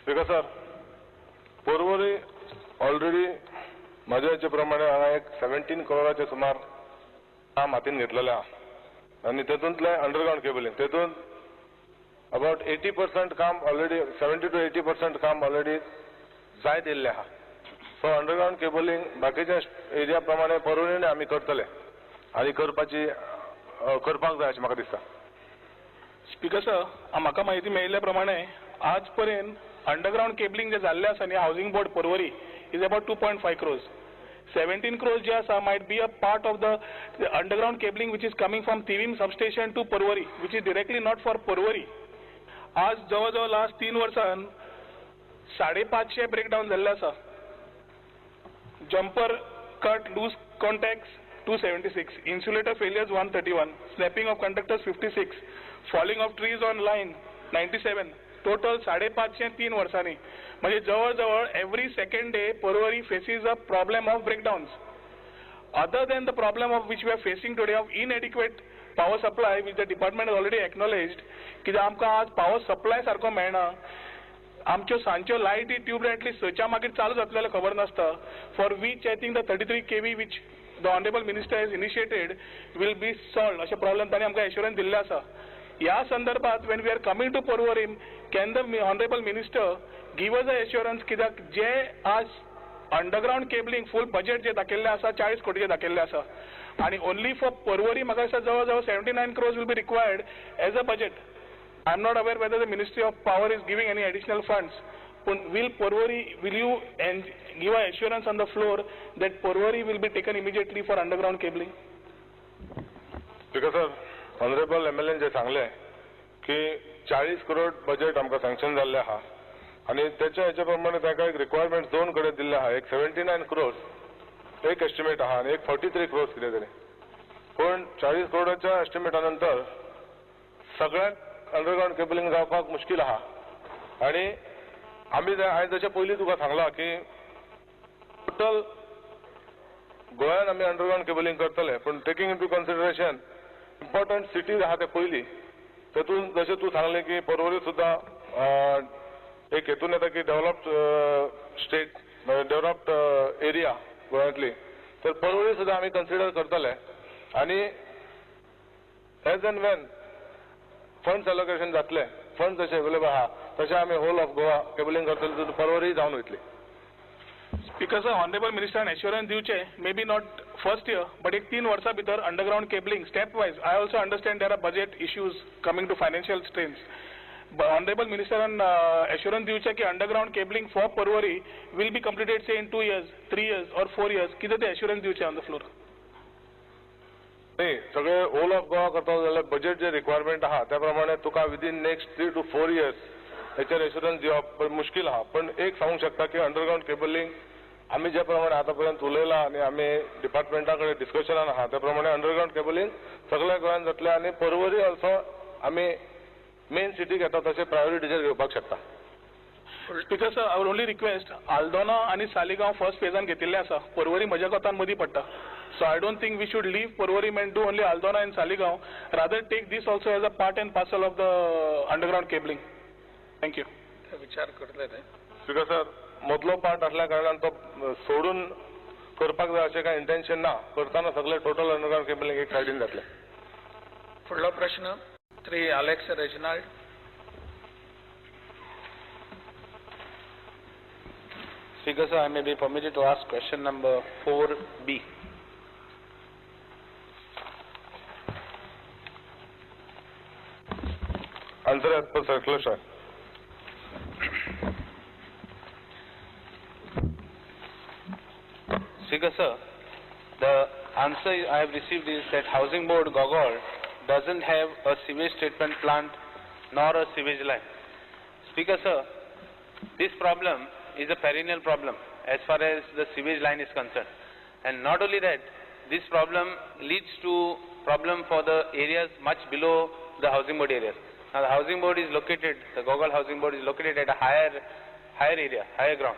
Speaker sir, Porvorim already माझ्या याच्याप्रमाणे हांगा एक 17 करोडाचे सुमार काम हातीन घेतलेले आहा आणि तेतूंतले अंडरग्राउंड केबलिंग तेतून अबाउट 80% काम ऑलरेडी 70 to 80% काम ऑलरेडी जायत येयल्ले आहा. सो अंडरग्राउंड केबलिंग बाकीच्या एरिया प्रमाणे पर्वरीने आमी करतले आनी करपाक जाय अशें म्हाका दिसता. स्पीकर सर, म्हाका माहिती मेळिल्ल्या प्रमाणे आज पर्यंत अंडरग्राउंड केबलिंग जे जाल्ले आसा न्ही housing board Porvorim is about 2.5 crores. 17 crores जे आसा might be a part of the underground cabling which is coming from Tivim substation to Porvorim which is directly not for Porvorim. आज जवळजवळ लास्ट 3 वर्षान 550 ब्रेकडाऊन झाले आसा. Jumper cut loose contacts 276, insulator failures 131, snapping of conductors 56, falling of trees on line 97. Total 550 3 वर्षांनी. म्हणजे जवळजवळ every second day Porvorim faces a problem of breakdowns. Other than the problem of which we are facing today of inadequate power supply which the department has already acknowledged कित्याक आमकां आज power supply सारको मेळना. आमच्यो सांजच्यो लायटी ट्यूबलायट सच्या मागीर चालू जातलेलो खबर नासता. For which I think the 33 kV which the honourable minister has initiated will be solve अशें प्रॉब्लेम तांणी आमकां एश्युरन्स दिल्ले आसा. या संदर्भात when we are coming to Porvorim, can the honorable minister give us a assurance कित्याक जे आज underground cabling full budget जे दाखयल्ले आसा 40 कोटीचे दाखयल्ले आसा आणि ओनली फॉर पर्वरी म्हाका दिसता जवळजवळ 79 crores will be required as a budget. I am not aware whether the Ministry of Power is giving any additional funds. Will you give a assurance on the floor that Porvorim will be taken immediately for underground cabling? Because sir, honourable MLA जे सांगले की 40 crore budget आमकां sanction जाल्ले आहा आणि त्याच्या हेच्या प्रमाणे ताका एक रिक्वायरमेंट 2 कडे दिल्ले आहा. एक 79 crores एक एस्टिमेट आहा आणि एक 43 crores कितें तरी. पण 40 करोडाच्या एस्टिमेटा नंतर सगळ्यात अंडरग्राउंड केबलिंग जावपाक मुश्कील आहा आणि आमी हांवें जशें पयलीं तुका सांगलां की टोटल गोंयांत आमी अंडरग्राउंड केबलिंग करतले पण taking into consideration important cities आहा ते पयलीं तेतून जशें तूं सांगलें की पर्वरी सुद्दां एक हेतून येता की डेव्हलप्ड स्टेट डेव्हलप्ड एरिया गोंयांतली तर पर्वरी सुद्दां आमी कन्सिडर करतले आनी as and when funds allocation जातले फंड्स जशे अवेलेबल आहा तशें आमी होल ऑफ गोवा केबलिंग करतले तर पर्वरी जावन वयतली. Because the honorable minister an assurance दिवचे maybe not first year but एक 3 वर्षा भितर underground cabling step wise. I also understand there are budget issues coming to financial strains. But honorable minister an assurance दिवचे की underground cabling for Porvorim will be completed say in 2 years, 3 years or 4 years. कितें ते assurance दिवचे on the floor? नाही सगळे whole of Goa करता जाल्यार budget जे requirement आहा त्या प्रमाणे तुका विदिन नेक्स्ट 3 to 4 years हेचेर एश्युरन्स दिवप मुश्कील आहा. पण एक सांगूंक शकता की अंडरग्राउंड केबलिंग आमी ज्या प्रमाणे आतापर्यंत उलयलां आनी आमी डिपार्टमेंटा कडेन डिस्कशनान आहा त्या प्रमाणे अंडरग्राउंड केबलिंग सगळ्या गोंयांत जातलें आनी पर्वरी ऑल्सो आमी मेन सिटीक येता तशें प्रायोरिटीचेर घेवपाक शकता. Speaker sir, our only request Aldona आणि सालिगांव फर्स्ट फेजान घेतिल्ले आसा. पर्वरी म्हज्या कोतान मदीं पडटा. So I don't think we should leave Porvorim and do only Aldona and Saligao. Rather take this also as a part and parcel of the underground cabling. Thank you. विचार करतले ते. स्पीकर सर, मदलो पार्ट असल्या कारणान तो सोडून करपाक जाय अशें कांय इंटेन्शन ना. करताना सगळे टोटल अंडरग्राउंड केबलिंग एक सायडीन जातले. फुडलो प्रश्न 3 Alex Reginald. Speaker sir, I may be permitted to ask question number 4B. Answer as per circular, sir. Speaker sir, the answer I have received is that Housing Board Gogol doesn't have a sewage treatment plant nor a sewage line. Speaker sir, this problem is a perennial problem as far as the sewage line is concerned, and not only that, this problem leads to problem for the areas much below the housing board areas. Now the housing board is located, the Gogol housing board is located at a higher area, higher ground.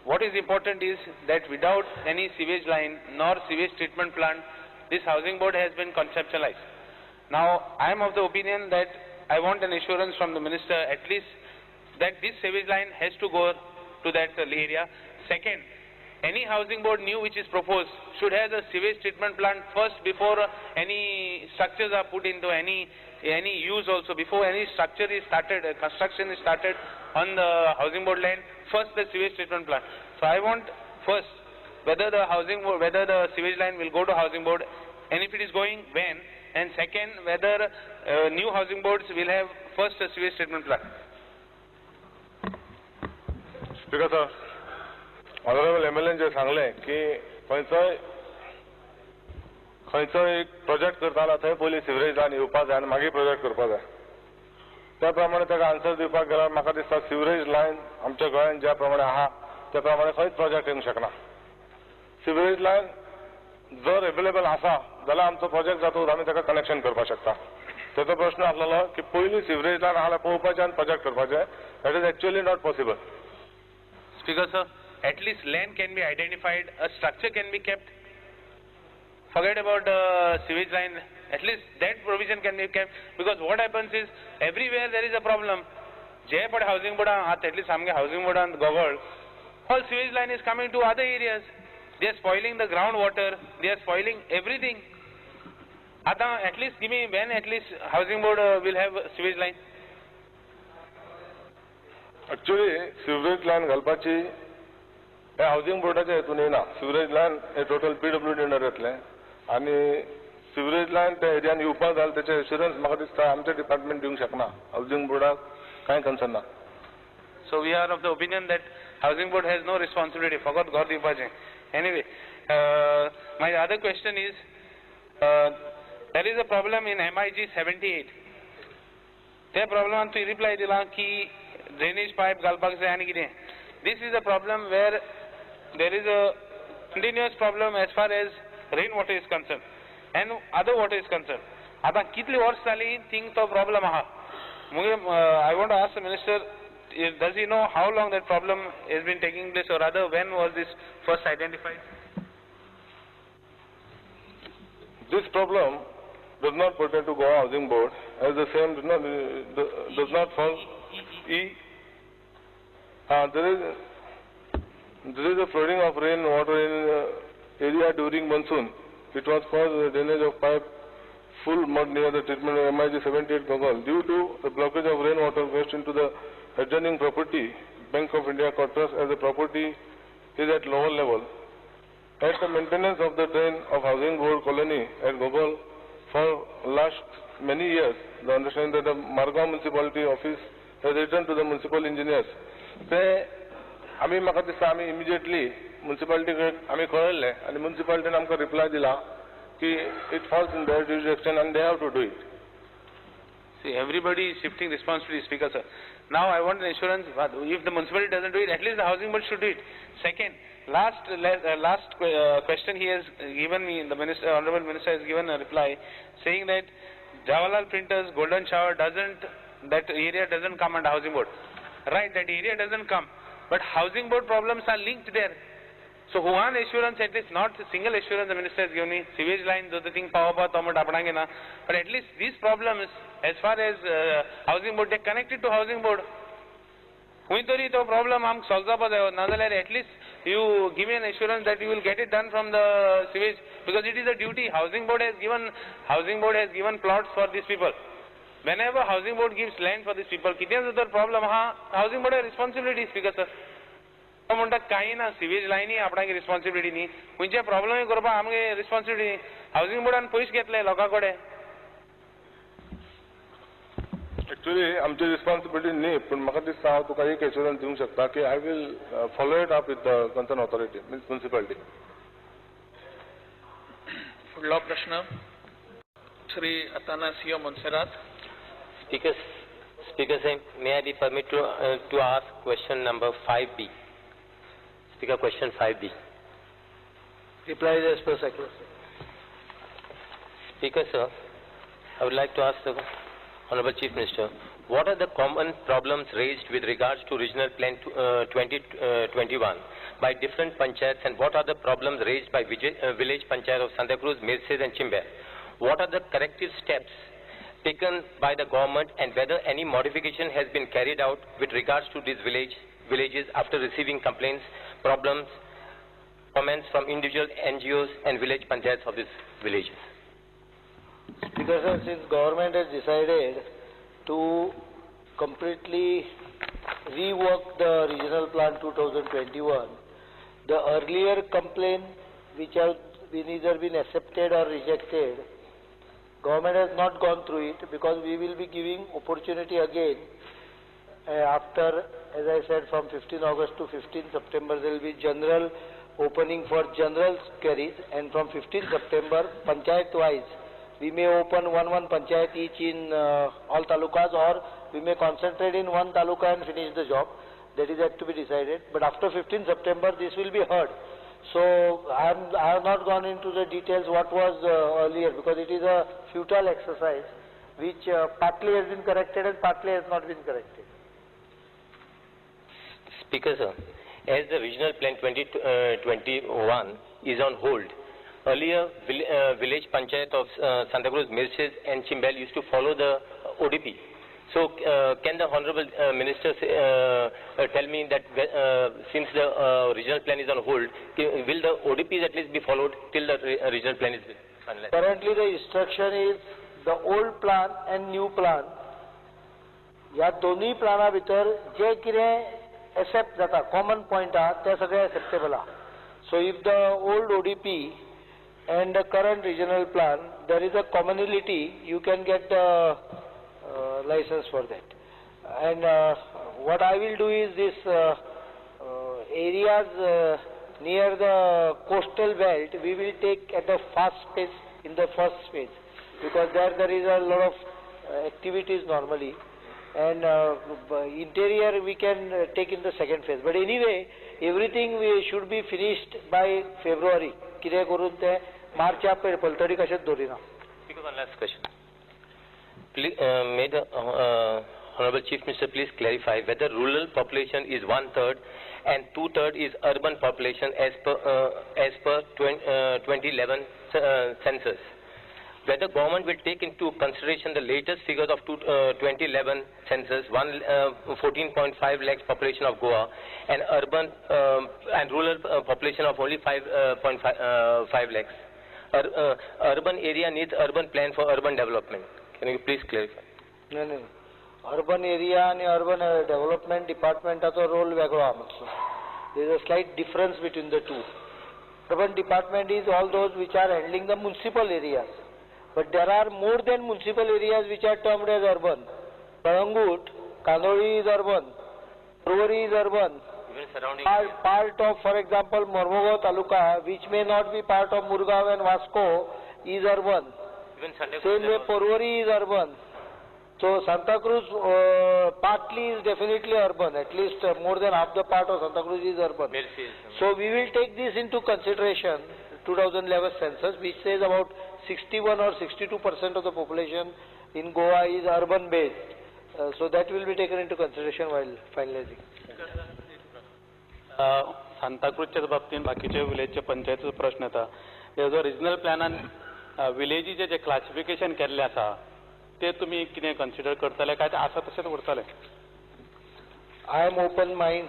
What is important is that without any sewage line nor sewage treatment plant, this housing board has been conceptualized. Now I am of the opinion that I want an assurance from the minister at least that this sewage line has to go to that area. Second, any housing board new which is proposed should have a sewage treatment plant first before any structures are put into any use also. Before any structure is started, construction is started on the housing board land, first the sewage treatment plant. So I want first whether the sewage line will go to housing board, and if it is going, when, and second whether new housing boards will have first a sewage treatment plant. Speaker sir, Honorable MLA जे सांगले की खंयचोय एक project करताना थंय पयलीं sewerage lion येवपाक जाय आनी मागीर प्रोजेक्ट करपाक जाय. त्या प्रमाणे ताका आन्सर दिवपाक गेल्यार म्हाका दिसता सिवरेज लायन आमच्या गोंयांत ज्या प्रमाणे आहा त्या प्रमाणे खंयच प्रोजेक्ट येवंक शकना. सिवरेज लायन जर अवेलेबल आसा जाल्यार आमचो प्रोजेक्ट जातूंत आमी ताका कनेक्शन करपाक शकता. ताचो प्रश्न आसलेलो की पयलीं सिवरेज लायन आहा पळोवपाचें आनी प्रोजेक्ट करपाचें. That is actually not possible. Speaker sir, at least land can be identified, a structure can be kept. Forget about sewage line, at least that provision can be kept, because what happens is everywhere there is a problem. Jay pad housing board at least samge housing board and Gogol, all sewage line is coming to other areas. They are spoiling the groundwater, they are spoiling everything. At least give me when at least housing board will have sewage line. Actually, sewerage line घालपाची हे housing बोर्डाच्या हेतून येना. Sewerage line हे total PWD under येतले आनी sewerage lion त्या एरियान येवपाक जाय त्याचे एश्युरन्स म्हाका दिसता आमचे डिपार्टमेंट दिवंक शकना. हावजिंग बोर्डाक कांय कन्सर्न ना. So we are of the opinion that housing board has no responsibility. Forgot God dipaje. Anyway, my other question is, there is a problem in MIG 78. That problem to reply dila ki drainage pipe galpak se ani kide. This is a problem where there is a continuous problem as far as rainwater is concerned and other water is concerned. Ata kitli वर्ष झाली think to problem aha. I want to ask the minister, does he know how long that problem has been taking place, or rather when was this first identified? This problem does not pertain to Goa Housing Board, as the same does not fall. There is a flooding of rainwater in area during monsoon. It was caused by the drainage of pipe full mud near the treatment of MIG 78 Gogol. Due to the blockage of rainwater washed into the adjoining property, Bank of India quarters, as the property is at lower level. At the maintenance of the drain of Housing Board colony at Gogol for last many years, the understanding that the Margaon municipality office has written to the municipal engineers. आमी म्हाका दिसता आमी immediately मुन्सिपालिटीकडे आमी कळयल्ले आनी मुन्सिपालिटीन आमकां reply दिला की it falls in their jurisdiction and they have to do it. See, everybody is shifting responsibility, Speaker sir. Now I want an assurance, if the municipality doesn't do it, at least the housing board should do it. Second, last question he has given me, the minister, Honorable Minister has given a reply saying that Jawaharlal Printers, Golden Shower that area doesn't come under housing board. Right, that area doesn't come, but housing board problems are linked there. So one assurance, at least not a single assurance the minister has given me, sewage line, the thing power, but at least these problems, as far as housing board, they are connected to housing board. The problem solve at least you give me an assurance that you will get it done from the sewage, because it is a duty. Housing board has given plots for these people. Whenever housing board gives land for these people, kitne problem housing board has responsibility, Speaker sir. काही ना sewage line आपणाक responsibility न्ही खंयचे problem करपा आमगे responsibility housing बोर्डान पयशे घेतले लोकांकडे एक्चुअली आमची रिस्पॉन्सिबिलिटी न्ही पण म्हाका दिसता हांव तुका एक एश्युरन्स दिवंक शकता की I will follow it up with the concern authority means municipality. फुडलो प्रश्न Shri Attanasio Monserrate. Speaker saying, may I be permitted to ask question number 5B? Speaker, question 5B. Reply as per circular. Speaker sir, I would like to ask the Honorable Chief Minister, what are the common problems raised with regards to Regional Plan 2021 by different panchayats, and what are the problems raised by village panchayat of Santa Cruz, Mercedes and Chimber? What are the corrective steps taken by the government and whether any modification has been carried out with regards to these villages after receiving complaints, problems, comments from individual NGOs and village panchayats of these villages. Speaker sir, since government has decided to completely rework the regional plan 2021, the earlier complaint which have been either been accepted or rejected, government has not gone through it because we will be giving opportunity again after, as I said, from 15 August to 15 September there will be general opening for general queries, and from 15 September panchayat wise we may open one panchayat each in all talukas, or we may concentrate in one taluka and finish the job. That is yet to be decided. But after 15 September this will be heard. So I have not gone into the details what was earlier, because it is a futile exercise which partly has been corrected and partly has not been corrected. Speaker sir, as the regional plan 2021 is on hold, earlier village panchayat of Santa Cruz, Mirches and Chimbel used to follow the ODP. So can the Honorable Minister tell me that since the regional plan is on hold, will the ODPs at least be followed till the regional plan is finalized? Currently the instruction is the old plan and new plan. या दोन्ही प्लाना भितर जे कितें accept जाता, common point आहा ते सगळे acceptable आहा. So if the old ODP and the current regional plan, there is a commonality, you can get the license for that. And what I will do is this areas near the coastal belt, we will take at a fast pace in the first phase, because there is a lot of activities normally, and interior we can take in the second phase. But anyway, everything we should be finished by February. कितें करून ते मार्चा पलतडी कशेंच दवरिना. Because one last question. Please, may the Honorable Chief Minister please clarify whether rural population is 1/3 and 2/3 is urban population as per 2011 census. Whether government will take into consideration the latest figures of 2011 census, 14.5 lakhs population of Goa, and urban and rural population of only 5.5 lakhs. Urban area needs urban plan for urban development. Can you please clarify? No. Urban area and urban development department acho role वेगळो आहा मातसो. There is a slight difference between the two. Urban department is all those which are handling the municipal areas. But there are more than municipal areas which are termed as urban. Kalangut, Kandoli is urban, Porvorim is urban. Even surrounding Part of, for example, Mormugao Taluka, which may not be part of Murgaon and Vasco, is urban. even Santa Cruz. Same way Porvorim is urban. So Santa Cruz partly is definitely urban. At least more than half the part of Santa Cruz is urban. So we will take this into consideration. 2011 census, which says about 61 or 62% of the population in Goa is urban based. So that will be taken into consideration while finalizing. सांता क्रूजच्या बाबतीत बाकीचे विलेजचे पंचायतीचो प्रश्न येता. जो regional प्लॅनान विलेजीचे जे classification केल्ले आसा ते तुमी कितें कन्सिडर करतले काय ते आसा तशेंच उरतले? I am open mind.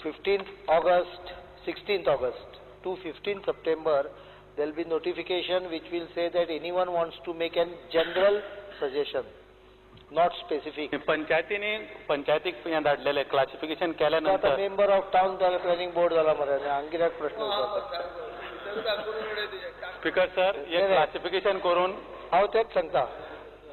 15th August, 16th August to 15th September, there will be notification which will say that anyone wants to make a general suggestion, not specific. पंचायतीक धाडलेले क्लासिफिकेशन केल्यानंतर member of town planning board झाला मरे आणखीन प्रश्न विचारता. Speaker sir हे classification करून हांव तेच सांगता.